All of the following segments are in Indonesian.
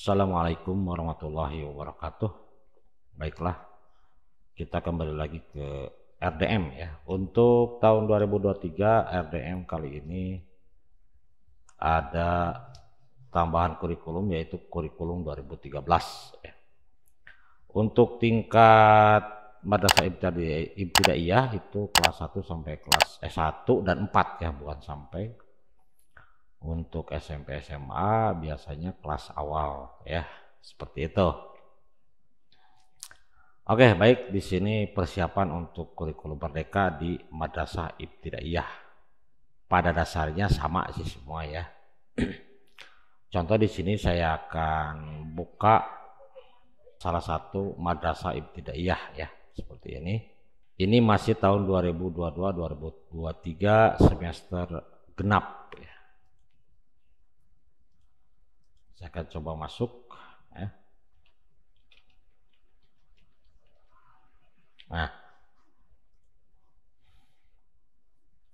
Assalamualaikum warahmatullahi wabarakatuh. Baiklah, kita kembali lagi ke RDM ya. Untuk tahun 2023 RDM kali ini ada tambahan kurikulum yaitu kurikulum 2013 ya. Untuk tingkat madrasah ibtidaiyah itu kelas 1 sampai kelas S1 dan 4 ya, bukan sampai. Untuk SMP SMA biasanya kelas awal ya, seperti itu. Oke, baik, di sini persiapan untuk kurikulum merdeka di madrasah ibtidaiyah. Pada dasarnya sama sih semua ya. Contoh di sini saya akan buka salah satu madrasah ibtidaiyah ya, seperti ini. Ini masih tahun 2022-2023 semester genap ya. Saya akan coba masuk ya. Nah,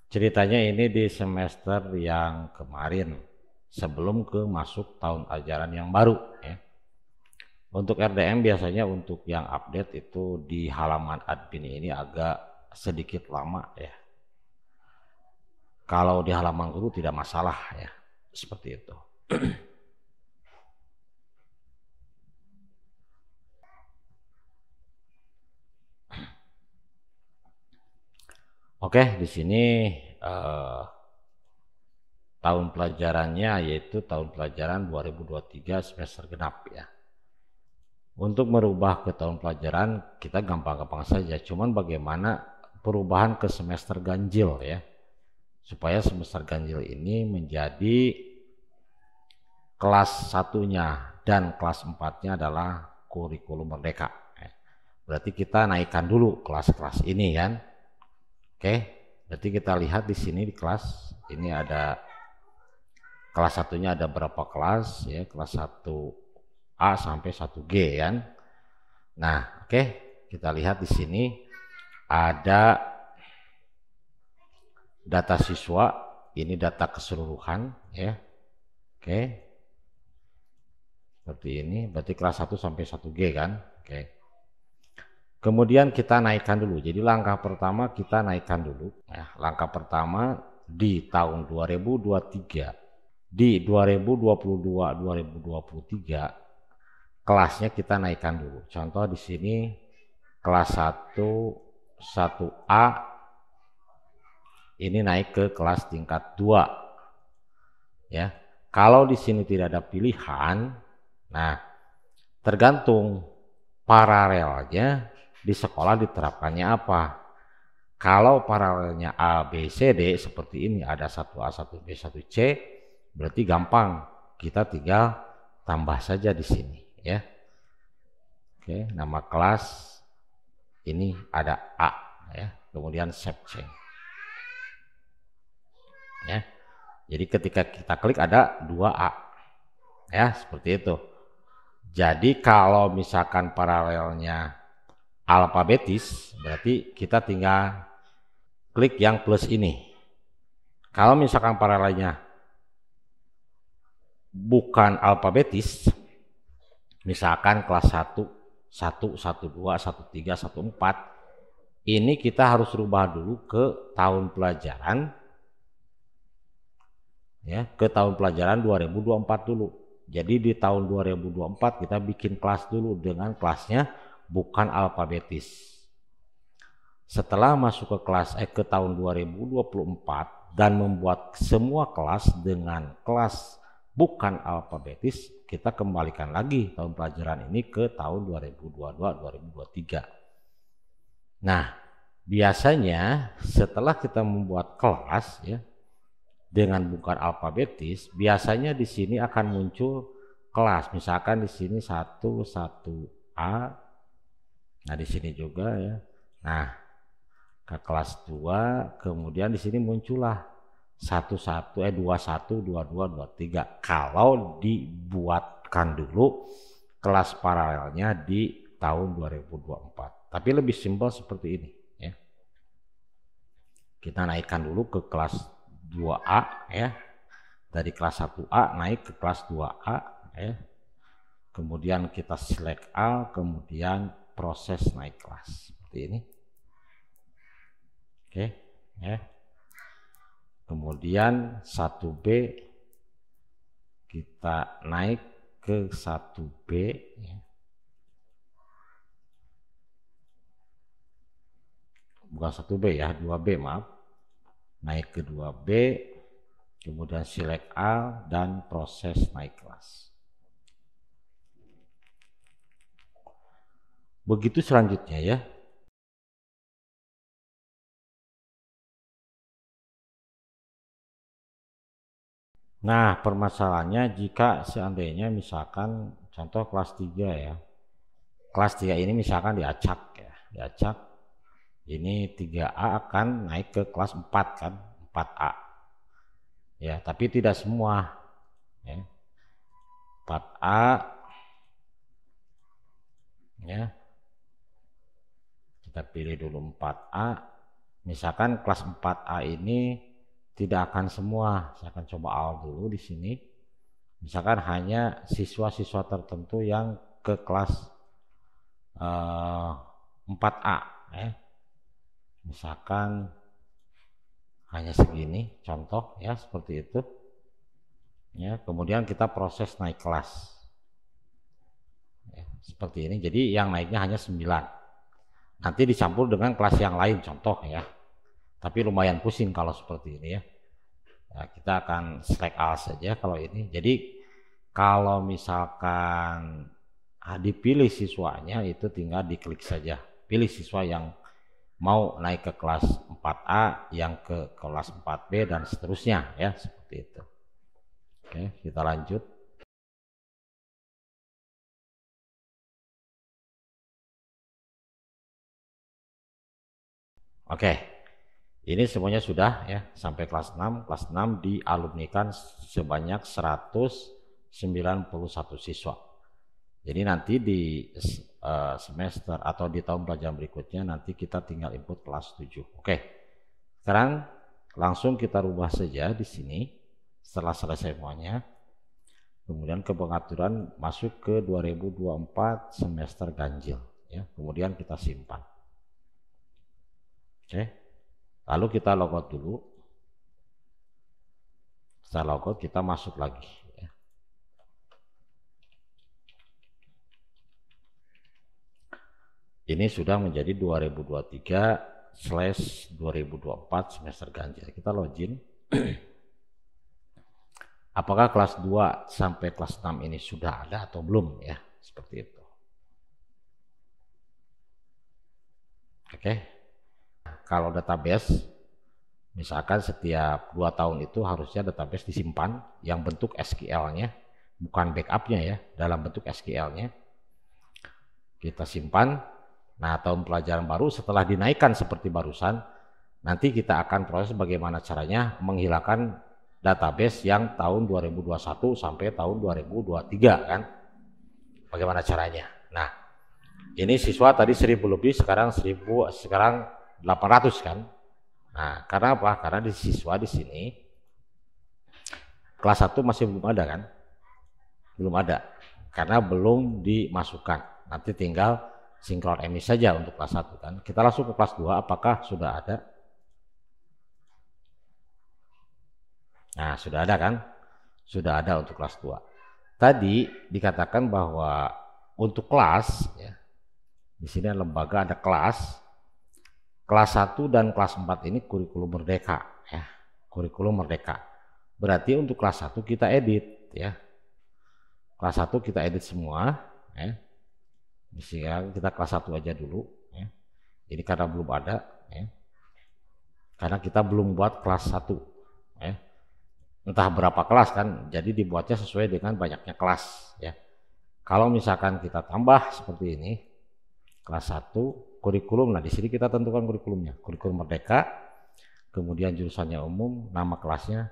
ceritanya ini di semester yang kemarin sebelum ke masuk tahun ajaran yang baru ya. Untuk RDM biasanya untuk yang update itu di halaman admin ini agak sedikit lama ya. Kalau di halaman guru tidak masalah ya, seperti itu. Oke, di sini tahun pelajarannya yaitu tahun pelajaran 2023 semester genap ya. Untuk merubah ke tahun pelajaran kita gampang-gampang saja, cuman bagaimana perubahan ke semester ganjil ya, supaya semester ganjil ini menjadi kelas satunya dan kelas 4-nya adalah kurikulum merdeka. Berarti kita naikkan dulu kelas-kelas ini kan. Oke, berarti kita lihat di sini di kelas ini ada kelas satunya ada berapa kelas ya, kelas 1A sampai 1G kan. Nah, oke, kita lihat di sini ada data siswa, ini data keseluruhan ya. Oke. Seperti ini, berarti kelas 1 sampai 1G kan. Oke. Kemudian kita naikkan dulu. Jadi langkah pertama kita naikkan dulu ya. Langkah pertama di tahun 2023, di 2022-2023 kelasnya kita naikkan dulu. Contoh di sini kelas 1A ini naik ke kelas tingkat 2 ya. Kalau di sini tidak ada pilihan, nah tergantung paralelnya di sekolah diterapkannya apa. Kalau paralelnya A, B, C, D seperti ini, ada 1A, 1B, 1C, berarti gampang. Kita tinggal tambah saja di sini ya. Oke, nama kelas ini ada A ya, kemudian save change. Ya. Jadi ketika kita klik ada 2A. Ya, seperti itu. Jadi kalau misalkan paralelnya alfabetis, berarti kita tinggal klik yang plus ini. Kalau misalkan paralelnya bukan alfabetis, misalkan kelas 1, 1, 1, 2, 1, 3, 1, 4, ini kita harus rubah dulu ke tahun pelajaran ya, ke tahun pelajaran 2024 dulu. Jadi di tahun 2024 kita bikin kelas dulu dengan kelasnya bukan alfabetis. Setelah masuk ke ke tahun 2024 dan membuat semua kelas dengan kelas bukan alfabetis, kita kembalikan lagi tahun pelajaran ini ke tahun 2022-2023. Nah, biasanya setelah kita membuat kelas ya dengan bukan alfabetis, biasanya di sini akan muncul kelas. Misalkan di sini 1A. Nah, di sini juga ya. Nah, ke kelas 2, kemudian di sini muncullah 21, 22, 23. Kalau dibuatkan dulu kelas paralelnya di tahun 2024. Tapi lebih simpel seperti ini ya. Kita naikkan dulu ke kelas 2A ya. Dari kelas 1A naik ke kelas 2A ya. kemudian kita select all, kemudian proses naik kelas seperti ini. Oke, ya. Kemudian 1B kita naik ke 1B, ya. Bukan 1B ya, 2B maaf. Naik ke 2B, kemudian select all dan proses naik kelas. Begitu selanjutnya ya. Nah, permasalahannya jika seandainya misalkan contoh kelas 3 ya. Kelas 3 ini misalkan diacak ya, diacak. Ini 3A akan naik ke kelas 4 kan, 4A. Ya, tapi tidak semua ya. 4A ya. Kita pilih dulu 4A. Misalkan kelas 4A ini tidak akan semua. Saya akan coba all dulu di sini. Misalkan hanya siswa-siswa tertentu yang ke kelas 4A ya. Misalkan hanya segini contoh ya, seperti itu ya. Kemudian kita proses naik kelas ya, seperti ini. Jadi yang naiknya hanya 9, nanti dicampur dengan kelas yang lain contoh ya, tapi lumayan pusing kalau seperti ini ya. Nah, kita akan select all saja kalau ini. Jadi kalau misalkan dipilih siswanya, itu tinggal diklik saja pilih siswa yang mau naik ke kelas 4A, yang ke kelas 4B dan seterusnya ya, seperti itu. Oke, kita lanjut. Oke, ini semuanya sudah ya sampai kelas 6. Kelas 6 dialumnikan sebanyak 191 siswa. Jadi nanti di semester atau di tahun pelajaran berikutnya nanti kita tinggal input kelas 7. Oke. Sekarang langsung kita rubah saja di sini setelah selesai semuanya. Kemudian ke pengaturan masuk ke 2024 semester ganjil ya. Kemudian kita simpan. Oke. Lalu kita logout dulu. Setelah logout kita masuk lagi ya. Ini sudah menjadi 2023/2024 semester ganjil. Kita login. Apakah kelas 2 sampai kelas 6 ini sudah ada atau belum ya? Seperti itu. Oke. Kalau database, misalkan setiap 2 tahun itu harusnya database disimpan yang bentuk SQL-nya, bukan backup-nya ya, dalam bentuk SQL-nya. Kita simpan. Nah, tahun pelajaran baru setelah dinaikkan seperti barusan, nanti kita akan proses bagaimana caranya menghilangkan database yang tahun 2021 sampai tahun 2023 kan. Bagaimana caranya? Nah, ini siswa tadi 1000 lebih, sekarang 800 kan. Nah, karena apa? Karena di siswa di sini kelas 1 masih belum ada kan? Belum ada. Karena belum dimasukkan. Nanti tinggal sinkron emis saja untuk kelas 1 kan. Kita langsung ke kelas 2, apakah sudah ada? Nah, sudah ada kan? Sudah ada untuk kelas 2. Tadi dikatakan bahwa untuk kelas ya, di sini lembaga ada kelas. Kelas 1 dan kelas 4 ini kurikulum merdeka ya. Kurikulum merdeka. Berarti untuk kelas 1 kita edit ya. Kelas 1 kita edit semua ya. Misalnya kita kelas 1 aja dulu ya. Ini karena belum ada ya. Karena kita belum buat kelas 1 ya. Entah berapa kelas kan, jadi dibuatnya sesuai dengan banyaknya kelas ya. Kalau misalkan kita tambah seperti ini, kelas 1 kurikulum, nah di sini kita tentukan kurikulumnya, kurikulum merdeka, kemudian jurusannya umum, nama kelasnya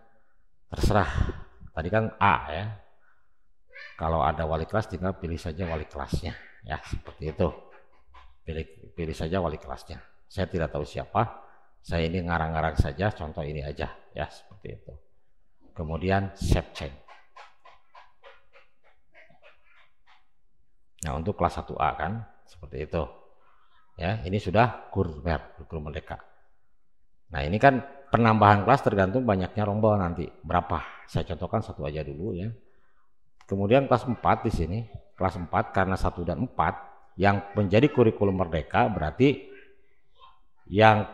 terserah. Tadi kan A ya. Kalau ada wali kelas tinggal pilih saja wali kelasnya ya, seperti itu. Pilih saja wali kelasnya. Saya tidak tahu siapa, saya ini ngarang-ngarang saja, contoh ini aja ya, seperti itu. Kemudian save change. Nah, untuk kelas 1A kan seperti itu. Ya, ini sudah kurikulum merdeka. Nah, ini kan penambahan kelas tergantung banyaknya rombel nanti. Berapa? Saya contohkan satu aja dulu ya. Kemudian kelas 4 di sini, kelas 4 karena 1 dan 4 yang menjadi kurikulum merdeka berarti yang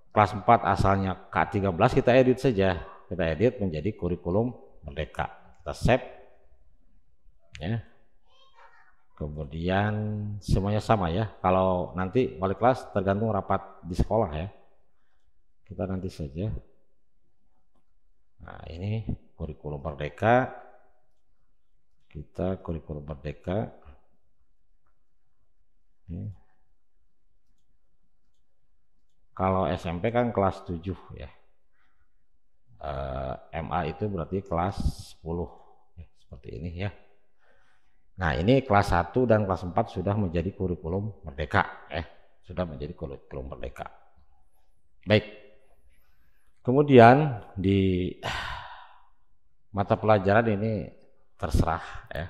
kelas 4 asalnya K13 kita edit saja. Kita edit menjadi kurikulum merdeka. Kita save ya. Kemudian semuanya sama ya. Kalau nanti wali kelas tergantung rapat di sekolah ya. Kita nanti saja. Nah, ini kurikulum merdeka. Kita kurikulum merdeka. Ini. Kalau SMP kan kelas 7 ya. MA itu berarti kelas 10. Ya, seperti ini ya. Nah, ini kelas 1 dan kelas 4 sudah menjadi kurikulum merdeka. Sudah menjadi kurikulum merdeka. Baik. Kemudian di mata pelajaran ini terserah ya.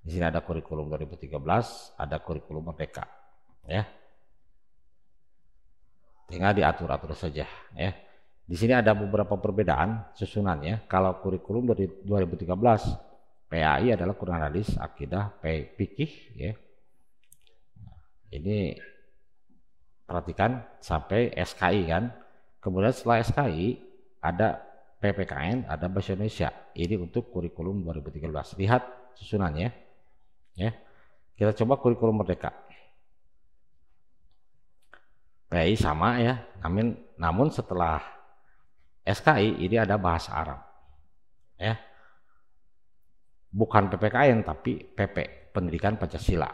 Di sini ada kurikulum 2013, ada kurikulum merdeka ya. Tinggal diatur-atur saja ya. Di sini ada beberapa perbedaan susunannya. Kalau kurikulum dari 2013 PAI adalah Quran Hadis Akidah Fikih ya. Ini perhatikan sampai SKI kan. Kemudian setelah SKI ada PPKN, ada Bahasa Indonesia. Ini untuk kurikulum 2013. Lihat susunannya ya. Kita coba kurikulum merdeka. PAI sama ya. Namun setelah SKI ini ada bahasa Arab. Ya. Bukan PPKN tapi PP, Pendidikan Pancasila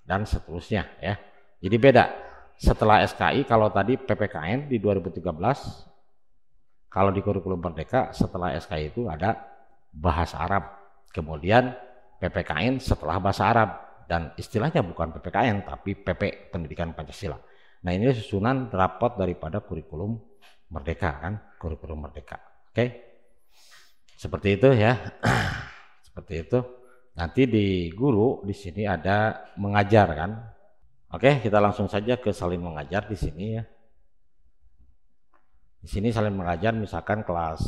dan seterusnya ya. Jadi beda. Setelah SKI kalau tadi PPKN di 2013, kalau di kurikulum merdeka setelah SKI itu ada bahasa Arab. Kemudian PPKN setelah bahasa Arab dan istilahnya bukan PPKN tapi PP, Pendidikan Pancasila. Nah, ini susunan rapot daripada kurikulum merdeka kan, kurikulum merdeka. Oke. Seperti itu ya. Seperti itu. Nanti di guru di sini ada mengajar kan. Oke, kita langsung saja ke salin mengajar di sini ya. Di sini salin mengajar misalkan kelas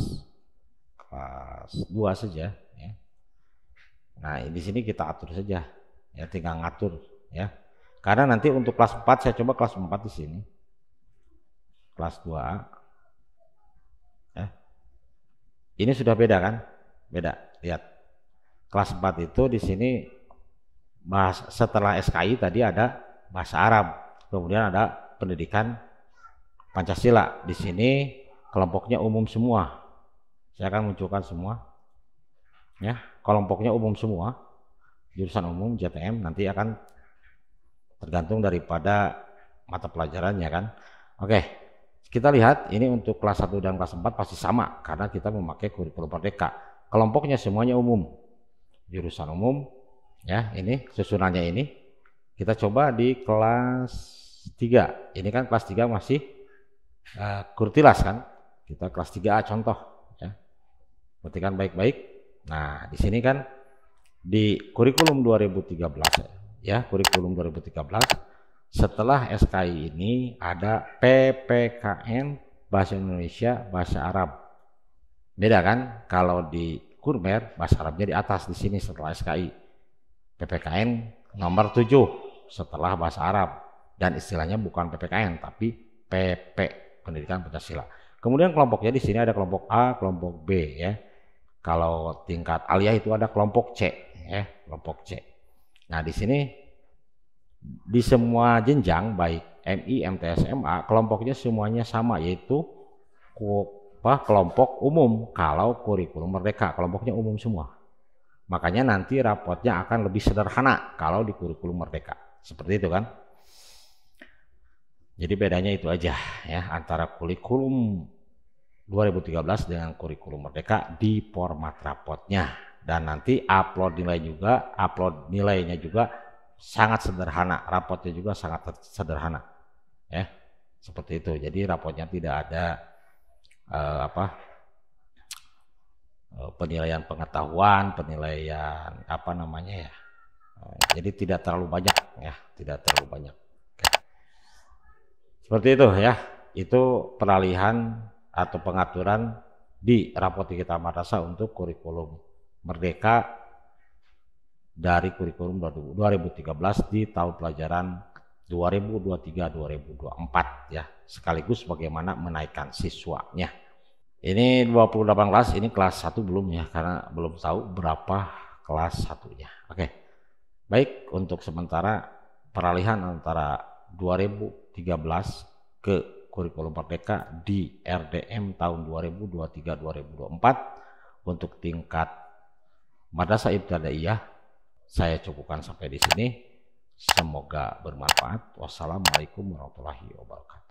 2 saja ya. Nah, di sini kita atur saja ya, tinggal ngatur ya. Karena nanti untuk kelas 4 saya coba kelas 4 di sini. Kelas 2A. Ya. Ini sudah beda kan? Beda. Lihat. Kelas 4 itu di sini setelah SKI tadi ada bahasa Arab, kemudian ada pendidikan Pancasila. Di sini kelompoknya umum semua. Saya akan munculkan semua. Ya, kelompoknya umum semua. Jurusan umum JTM nanti akan tergantung daripada mata pelajarannya kan. Oke. Kita lihat ini untuk kelas 1 dan kelas 4 pasti sama karena kita memakai kurikulum merdeka. Kelompoknya semuanya umum. Jurusan umum ya, ini susunannya ini. Kita coba di kelas 3. Ini kan kelas 3 masih kurtilas kan. Kita kelas 3A contoh ya. Perhatikan baik-baik. Nah, di sini kan di kurikulum 2013 ya, kurikulum 2013 setelah SKI ini ada PPKN Bahasa Indonesia Bahasa Arab. Beda kan? Kalau di Kurmer bahasa Arabnya di atas di sini setelah SKI. PPKN nomor 7 setelah bahasa Arab dan istilahnya bukan PPKN tapi PP, Pendidikan Pancasila. Kemudian kelompoknya di sini ada kelompok A, kelompok B ya. Kalau tingkat aliyah itu ada kelompok C ya, kelompok C. Nah, di sini di semua jenjang baik MI, MTS, MA kelompoknya semuanya sama yaitu kelompok umum. Kalau kurikulum merdeka kelompoknya umum semua, makanya nanti rapotnya akan lebih sederhana kalau di kurikulum merdeka seperti itu kan. Jadi bedanya itu aja ya antara kurikulum 2013 dengan kurikulum merdeka di format rapotnya. Dan nanti upload nilainya juga sangat sederhana, rapotnya juga sangat sederhana ya, seperti itu. Jadi rapotnya tidak ada penilaian pengetahuan, penilaian Jadi tidak terlalu banyak ya, tidak terlalu banyak. Oke. Seperti itu ya, itu peralihan atau pengaturan di Rapotdikta Madrasah untuk kurikulum Merdeka dari kurikulum 2013 di tahun pelajaran 2023-2024 ya, sekaligus bagaimana menaikkan siswanya. Ini 28 kelas, ini kelas 1 belum ya, karena belum tahu berapa kelas satunya. Oke. Baik, untuk sementara peralihan antara 2013 ke kurikulum Merdeka di RDM tahun 2023-2024 untuk tingkat Madrasah Ibtidaiyah saya cukupkan sampai di sini. Semoga bermanfaat. Wassalamualaikum warahmatullahi wabarakatuh.